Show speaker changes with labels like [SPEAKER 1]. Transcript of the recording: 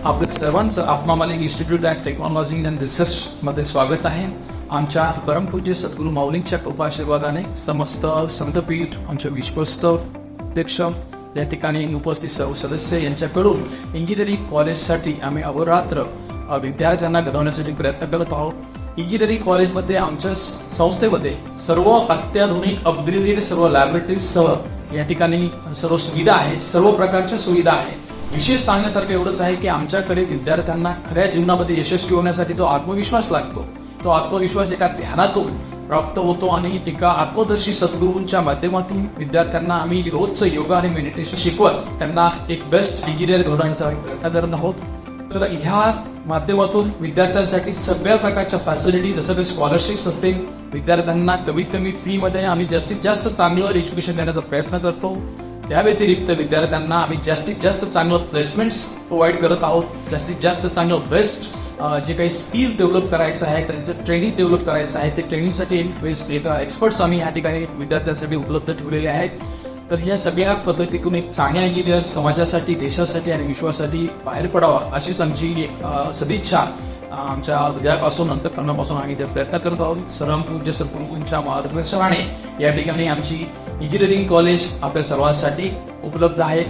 [SPEAKER 1] आपल्या सर्वांचं आत्मा मालिक institute of technology and research मध्ये स्वागत आहे। आमच्या परमपूज्य सद्गुरू माऊलींच्या कृपा आशीर्वादाने समस्त संतपीठ आमचे विश्वस्त अध्यक्ष या ठिकाणी उपस्थित सर्व सदस्य यांच्याकडून इंजिनिअरिंग कॉलेजसाठी आम्ही अहोरात्र विद्यार्थ्यांना घडवण्यासाठी प्रयत्न करत आहोत। इंजिनिअरिंग कॉलेजमध्ये आमच्या संस्थेमध्ये सर्व अत्याधुनिक अपग्रेडेड सर्व लॅबोरेटरीजसह या ठिकाणी सर्व सुविधा आहे, सर्व प्रकारच्या सुविधा आहे। विशेष सांगण्यासारखं एवढंच आहे की आमच्याकडे विद्यार्थ्यांना खऱ्या जीवनामध्ये यशस्वी होण्यासाठी जो आत्मविश्वास लागतो, तो आत्मविश्वास एका ध्यानातून प्राप्त होतो आणि एका आत्मदर्शी सद्गुरूंच्या माध्यमातून विद्यार्थ्यांना आम्ही रोजचं योगा आणि मेडिटेशन शिकवत त्यांना एक बेस्ट इंजिनियर घडवण्याचा प्रयत्न करत आहोत। तर ह्या माध्यमातून विद्यार्थ्यांसाठी सगळ्या प्रकारच्या फॅसिलिटी जसं काही स्कॉलरशिप्स असतील, विद्यार्थ्यांना कमीत कमी फी मध्ये आम्ही जास्तीत जास्त चांगलं एज्युकेशन देण्याचा प्रयत्न करतो। त्या व्यतिरिक्त विद्यार्थ्यांना आम्ही जास्तीत जास्त चांगलं प्लेसमेंट्स प्रोव्हाइड करत आहोत। जास्तीत जास्त चांगलं बेस्ट जे काही स्किल डेव्हलप करायचं आहे, त्यांचं ट्रेनिंग डेव्हलप करायचं आहे, ते ट्रेनिंगसाठी एक्सपर्ट्स आम्ही या ठिकाणी विद्यार्थ्यांसाठी उपलब्ध ठेवलेले आहेत। तर या सगळ्या पद्धतीतून एक चांगला इंजिनियर समाजासाठी, देशासाठी आणि विश्वासाठी बाहेर पडावा अशीच आमची सदिच्छा आमच्या हृदयापासून अंतःकरणापासून आम्ही ते प्रयत्न करत आहोत। परमपूज्य सद्गुरूंच्या मार्गदर्शनाने या ठिकाणी आमची इंजिनिअरिंग कॉलेज आपल्या सर्वांसाठी उपलब्ध आहे।